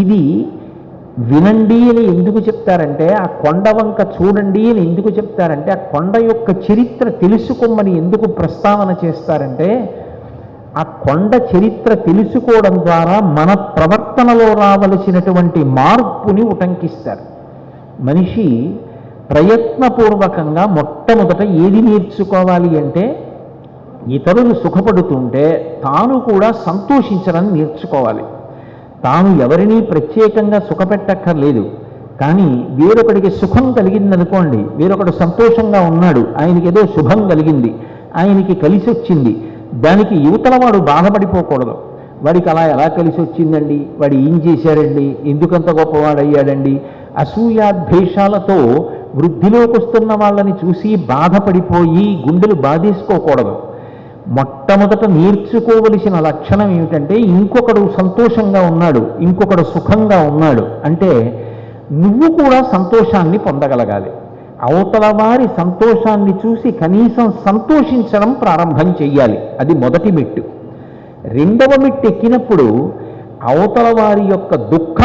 ఇది వినండి అని ఎందుకు చెప్తారంటే, ఆ కొండ వంక చూడండి అని ఎందుకు చెప్తారంటే, ఆ కొండ యొక్క చరిత్ర తెలుసుకోమని ఎందుకు ప్రస్తావన చేస్తారంటే, ఆ కొండ చరిత్ర తెలుసుకోవడం ద్వారా మన ప్రవర్తనలో రావలసినటువంటి మార్పుని ఉటంకిస్తారు. మనిషి ప్రయత్నపూర్వకంగా మొట్టమొదట ఏది నేర్చుకోవాలి అంటే, ఇతరులు సుఖపడుతుంటే తాను కూడా సంతోషించడం నేర్చుకోవాలి. తాను ఎవరినీ ప్రత్యేకంగా సుఖపెట్టక్కర్లేదు, కానీ వేరొకడికి సుఖం కలిగిందనుకోండి, వేరొకడు సంతోషంగా ఉన్నాడు, ఆయనకి ఏదో శుభం కలిగింది, ఆయనకి కలిసి వచ్చింది, దానికి యువతల వాడు బాధపడిపోకూడదు. వాడికి అలా ఎలా కలిసి వచ్చిందండి, వాడు ఏం చేశాడండి, ఎందుకంత గొప్పవాడయ్యాడండి, అసూయాద్వేషాలతో వృద్ధిలోకి వస్తున్న వాళ్ళని చూసి బాధపడిపోయి గుండెలు బాధేసుకోకూడదు. మొట్టమొదట నేర్చుకోవలసిన లక్షణం ఏమిటంటే, ఇంకొకడు సంతోషంగా ఉన్నాడు, ఇంకొకడు సుఖంగా ఉన్నాడు అంటే నువ్వు కూడా సంతోషాన్ని పొందగలగాలి. అవతల వారి సంతోషాన్ని చూసి కనీసం సంతోషించడం ప్రారంభం చెయ్యాలి. అది మొదటి మెట్టు. రెండవ మెట్టు ఎక్కినప్పుడు అవతల వారి యొక్క దుఃఖం